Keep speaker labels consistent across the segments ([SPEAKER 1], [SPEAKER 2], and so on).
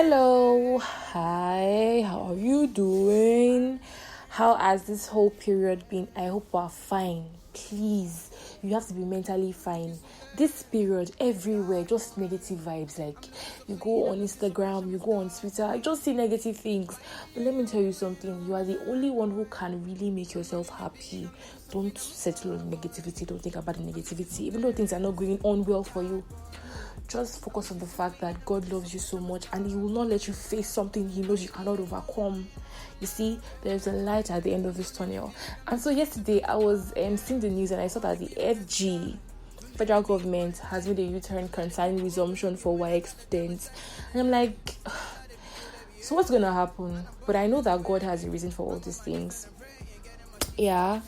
[SPEAKER 1] Hello, hi, how are you doing? How has this whole period been? I hope you are fine. Please, you have to be mentally fine. This period, everywhere, just negative vibes. Like, you go on Instagram, you go on Twitter, I just see negative things. But let me tell you something, you are the only one who can really make yourself happy. Don't settle on negativity, don't think about the negativity. Even though things are not going on well for you, just focus on the fact that God loves you so much and He will not let you face something He knows you cannot overcome. You see, there's a light at the end of this tunnel. And so yesterday I was seeing the news and I saw that the federal government, has made a U-turn concerning resumption for WAEC students. And I'm like, so what's going to happen? But I know that God has a reason for all these things. Yeah.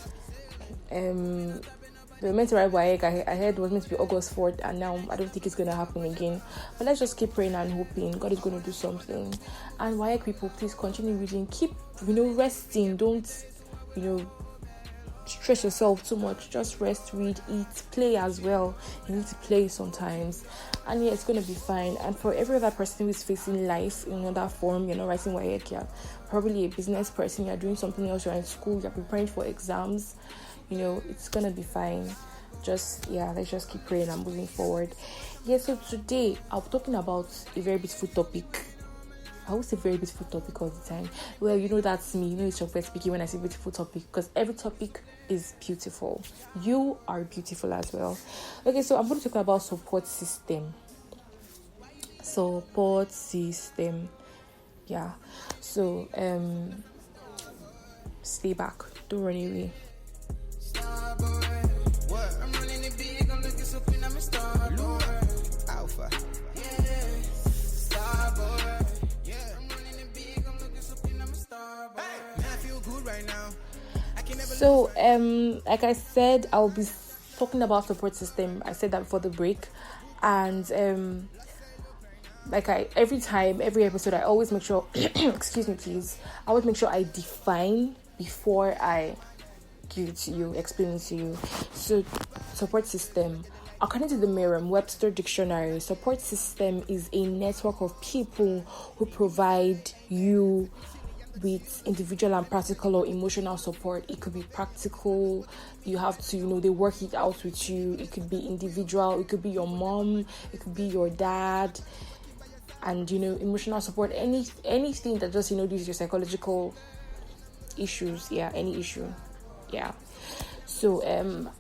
[SPEAKER 1] They were meant to write WAEC. I heard it was meant to be August 4th, and now I don't think it's going to happen again. But let's just keep praying and hoping God is going to do something. And WAEC people, please continue reading. Keep, resting. Don't, stress yourself too much. Just rest, read, eat, play as well. You need to play sometimes. And yeah, it's going to be fine. And for every other person who is facing life in another form, you're not writing WAEC, you're probably a business person, you're doing something else, you're in school, you're preparing for exams. It's gonna be fine. Let's just keep praying and moving forward. So today I'll be talking about a very beautiful topic. I always say very beautiful topic all the time. Well, that's me. It's your first speaking when I say beautiful topic, because every topic is beautiful. You are beautiful as well. Okay, so I'm going to talk about support system. Support system. Yeah. So stay back. Don't run away. So, like I said, I'll be talking about support system. I said that before the break, and every episode, I always make sure. Excuse me, please. I always make sure I define before I give it to you, explain it to you. So, support system. According to the Merriam-Webster dictionary, support system is a network of people who provide you with individual and practical or emotional support. It could be practical, you have to, they work it out with you. It could be individual, it could be your mom, it could be your dad. And, emotional support, anything that just, deals with your psychological issues. Yeah, any issue. Yeah. So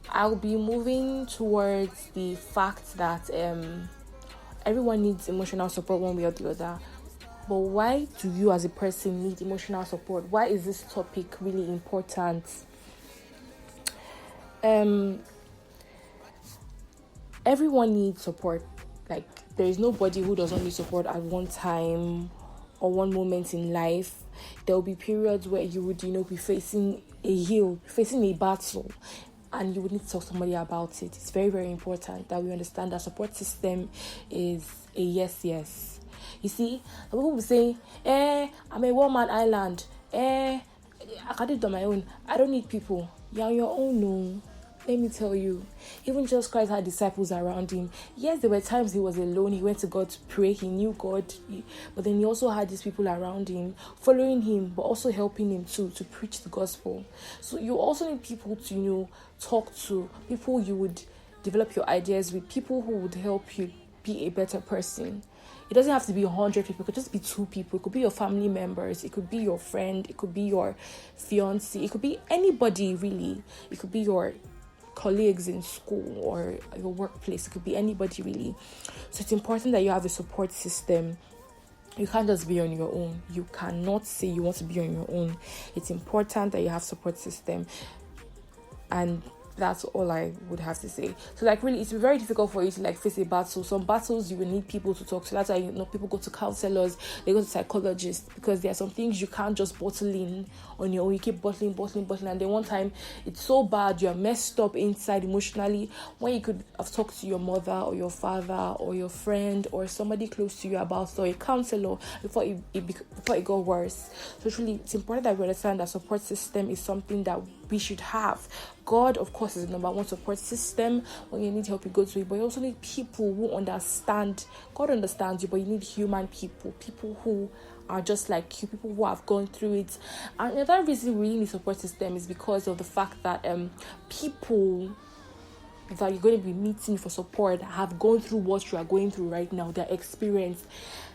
[SPEAKER 1] I'll be moving towards the fact that everyone needs emotional support one way or the other. But why do you as a person need emotional support? Why is this topic really important? Everyone needs support. Like, there is nobody who doesn't need support at one time or one moment in life. There will be periods where you would, be facing a battle, and you would need to talk to somebody about it. It's very, very important that we understand that support system is a yes. You see, people will say, I'm a one-man island. I can do it on my own. I don't need people. You're on your own, no. Let me tell you, even Jesus Christ had disciples around him. Yes, there were times he was alone. He went to God to pray. He knew God. But then he also had these people around him, following him, but also helping him to preach the gospel. So you also need people to, talk to, people you would develop your ideas with, people who would help you be a better person. It doesn't have to be 100 people. It could just be 2 people. It could be your family members. It could be your friend. It could be your fiancé. It could be anybody, really. It could be your colleagues in school or your workplace. It could be anybody, really. So it's important that you have a support system. You can't just be on your own. You cannot say you want to be on your own. It's important that you have support system. And that's all I would have to say. So really, it's very difficult for you to face a battle. Some battles you will need people to talk to. That's why people go to counselors, they go to psychologists, because there are some things you can't just bottle in on your own. You keep bottling, and then one time it's so bad, you're messed up inside emotionally, when you could have talked to your mother or your father or your friend or somebody close to you about, or a counselor, before it got worse. So truly, it's important that we understand that support system is something that we should have. God, of course, is the number one support system. When you need help, you go to it. But you also need people who understand. God understands you, but you need human people who are just like you, people who have gone through it. And another reason we really need support system is because of the fact that people that you're going to be meeting for support have gone through what you are going through right now. They're experienced.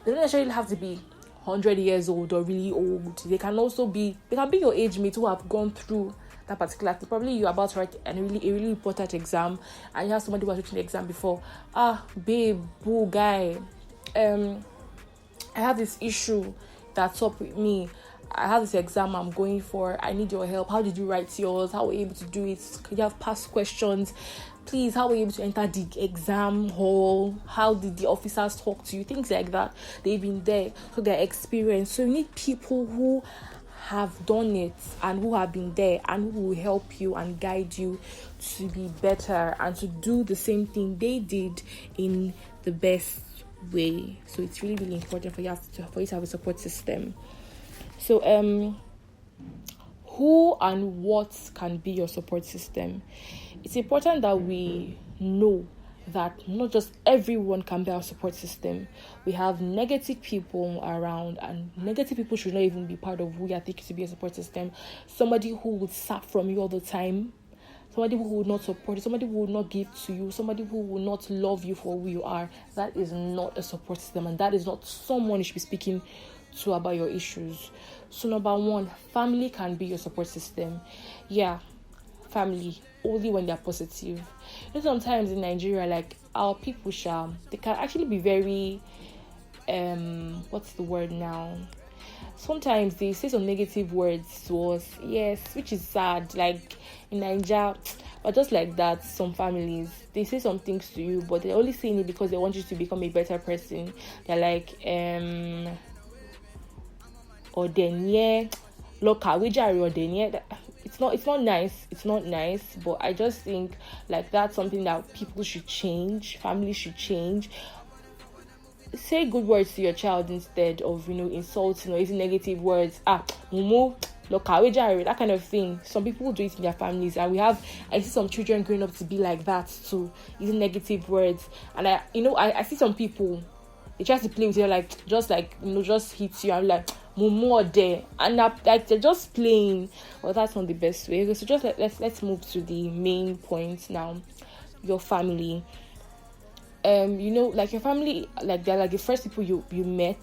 [SPEAKER 1] They don't necessarily have to be 100 years old or really old. They can be your age mates who have gone through that particular thing. Probably you're about to write a really important exam, and you have somebody who has written the exam before. Babe, boo, guy, I have this issue that's up with me. I have this exam I'm going for. I need your help. How did you write yours? How were you able to do it? Could you have past questions? Please, how were you able to enter the exam hall? How did the officers talk to you? Things like that. They've been there, so they're experienced. So you need people who have done it and who have been there and who will help you and guide you to be better and to do the same thing they did in the best way. So it's really important for you to have a support system. So who and what can be your support system? It's important that we know that not just everyone can be our support system. We have negative people around, and negative people should not even be part of who you are thinking to be a support system. Somebody who would sap from you all the time, somebody who will not support you, somebody who will not give to you, somebody who will not love you for who you are. That is not a support system, and that is not someone you should be speaking to about your issues. So number one, family can be your support system. Yeah, family, only when they're positive. Sometimes in Nigeria, like our people, they can actually be very what's the word now? Sometimes they say some negative words to us, yes, which is sad. Like in Nigeria, but just like that, some families, they say some things to you, but they're only saying it because they want you to become a better person. They're like or then it's not nice, but I just think like that's something that people should change, families should change. Say good words to your child instead of insulting or using negative words. Mumu, that kind of thing. Some people do it in their families, and I see some children growing up to be like that too, using negative words. And I see some people, they try to play with you, just hit you. I'm like, more there, and like they're just playing. Well, that's not the best way. So just let's move to the main point now. Your family, like your family, like they're like the first people you met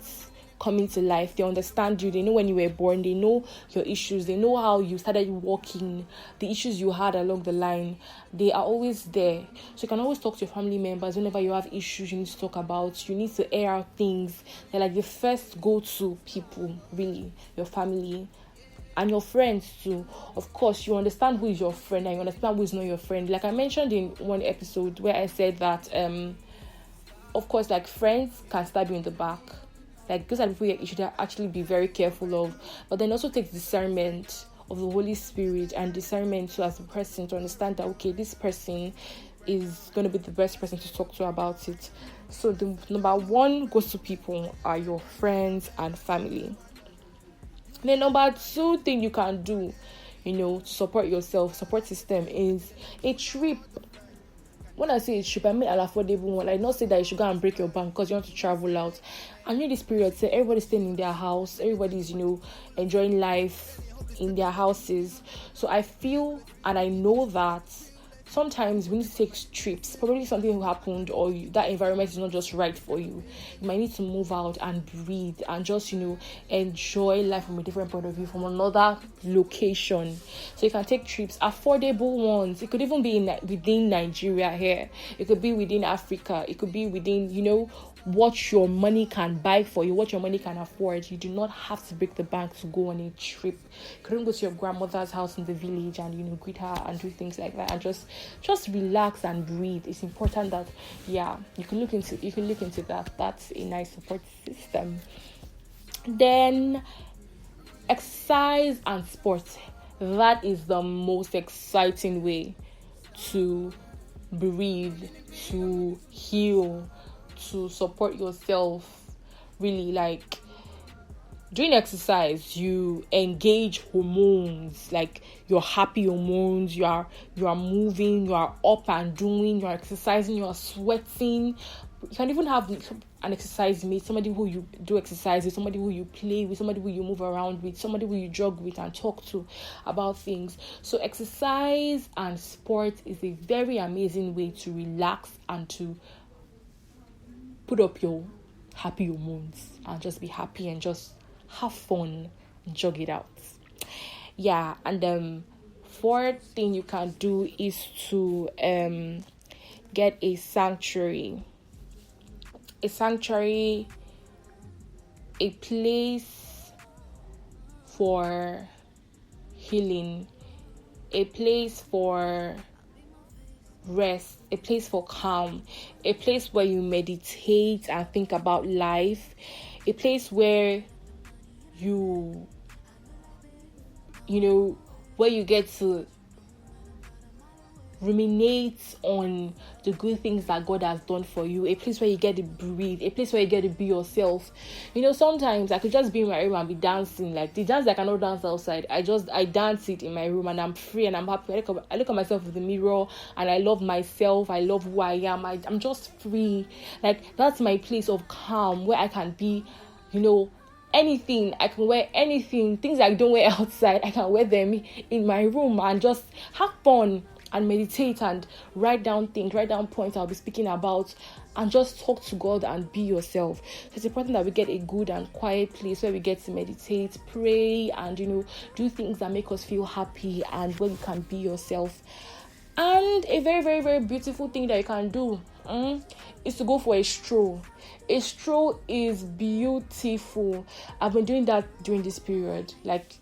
[SPEAKER 1] coming to life. They understand you. They know when you were born. They know your issues. They know how you started walking, the issues you had along the line. They are always there. So you can always talk to your family members whenever you have issues you need to talk about. You need to air out things. They're like the first go-to people, really, your family. And your friends too. Of course, you understand who is your friend and you understand who is not your friend. Like I mentioned in one episode where I said that, of course, like friends can stab you in the back. Like those are people you should actually be very careful of. But then also take discernment of the Holy Spirit and discernment so as a person to understand that, okay, this person is going to be the best person to talk to about it. So the number one go-to people are your friends and family. Then number two thing you can do, to support yourself, support system, is a trip. When I say a trip, I mean an affordable one. I not say that you should go and break your bank because you want to travel out. And in this period, say everybody's staying in their house, everybody's enjoying life in their houses. So I feel and I know that sometimes we need to take trips. Probably something happened or that environment is not just right for you. You might need to move out and breathe and just, enjoy life from a different point of view, from another location. So you can take trips, affordable ones. It could even be within Nigeria here. It could be within Africa. It could be within, what your money can buy for you, what your money can afford. You do not have to break the bank to go on a trip. You couldn't go to your grandmother's house in the village and greet her and do things like that and just relax and breathe. It's important that you can look into that. That's a nice support system. Then exercise and sports. That is the most exciting way to breathe, to heal, to support yourself. Really, like during exercise, you engage hormones, like your happy hormones. You are moving, you are up and doing, you are exercising, you are sweating. You can even have an exercise mate, somebody who you do exercise with, somebody who you play with, somebody who you move around with, somebody who you jog with and talk to about things. So exercise and sport is a very amazing way to relax and to put up your happy hormones and just be happy and just have fun and jog it out. Yeah, and fourth thing you can do is to get a sanctuary. A sanctuary, a place for healing, a place for rest, a place for calm, a place where you meditate and think about life, a place where where you get to ruminate on the good things that God has done for you, a place where you get to breathe, a place where you get to be yourself. Sometimes I could just be in my room and be dancing, like the dance I cannot dance outside. I dance it in my room and I'm free and I'm happy. I look at myself in the mirror and I love myself. I love who I am. I'm just free. Like, that's my place of calm where I can be, anything. I can wear anything. Things I don't wear outside, I can wear them in my room and just have fun and meditate and write down points I'll be speaking about and just talk to God and be yourself. So it's important that we get a good and quiet place where we get to meditate, pray, and do things that make us feel happy and where you can be yourself. And a very, very, very beautiful thing that you can do is to go for a stroll. A stroll is beautiful. I've been doing that during this period. Like,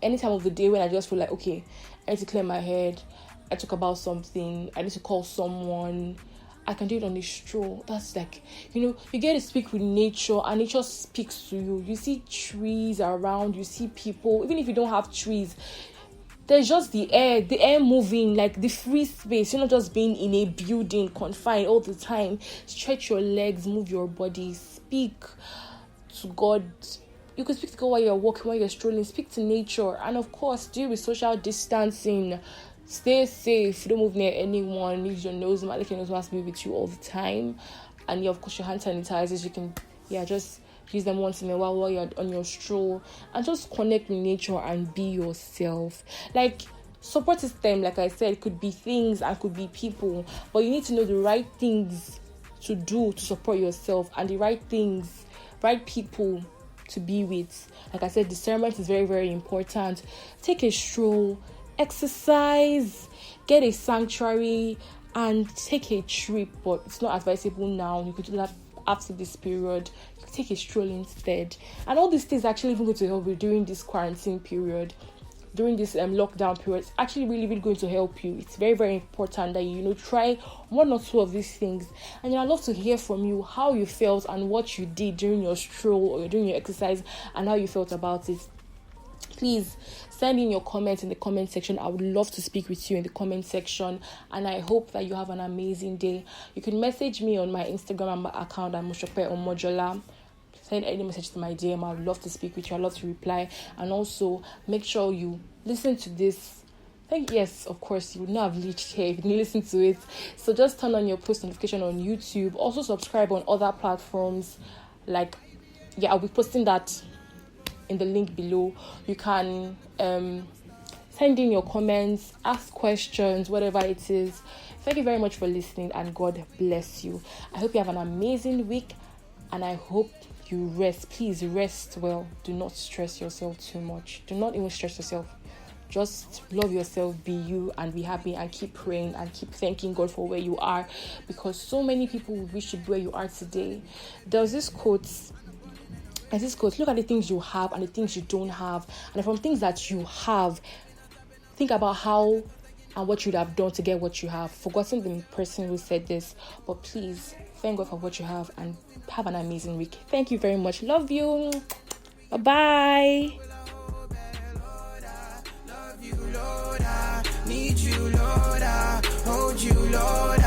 [SPEAKER 1] any time of the day when I just feel like, okay, I need to clear my head, I talk about something, I need to call someone, I can do it on a stroll. That's like, you get to speak with nature and nature speaks to you. You see trees around, you see people. Even if you don't have trees, there's just the air moving, like the free space. You're not just being in a building confined all the time. Stretch your legs, move your body, speak to God. You can speak to God while you're walking, while you're strolling. Speak to nature. And of course, deal with social distancing. Stay safe. Don't move near anyone. Use your nose. Make your nose mask be with you all the time. And of course, your hand sanitizers. You can, just use them once in a while you're on your stroll. And just connect with nature and be yourself. Like, support system, like I said, could be things and could be people. But you need to know the right things to do to support yourself and the right things, right people to be with. Like I said, discernment is very, very important. Take a stroll, exercise, get a sanctuary, and take a trip. But it's not advisable now. You could do that after this period. You could take a stroll instead. And all these things actually even going to help you during this quarantine period, during this lockdown period. It's actually really, really going to help you. It's very, very important that you try one or two of these things. And I'd love to hear from you how you felt and what you did during your stroll or during your exercise and how you felt about it. Please send in your comments in the comment section. I would love to speak with you in the comment section, and I hope that you have an amazing day. You can message me on my Instagram account at Sope Omojola. Send any message to my DM. I would love to speak with you. I'd love to reply. And also, make sure you listen to this. Yes, of course, you would not have reached here if you didn't listen to it. So just turn on your post notification on YouTube. Also, subscribe on other platforms. I'll be posting that in the link below. You can send in your comments, ask questions, whatever it is. Thank you very much for listening, and God bless you. I hope you have an amazing week, and I hope you rest. Please rest well. Do not stress yourself too much. Do not even stress yourself. Just love yourself, be you, and be happy, and keep praying and keep thanking God for where you are, because so many people wish to be where you are today. There's this quote, look at the things you have and the things you don't have, and from things that you have, think about how and what you'd have done to get what you have. Forgotten the person who said this, but please thank God for what you have and have an amazing week. Thank you very much. Love you. Bye-bye. Need you, Lord, hold you, Lord.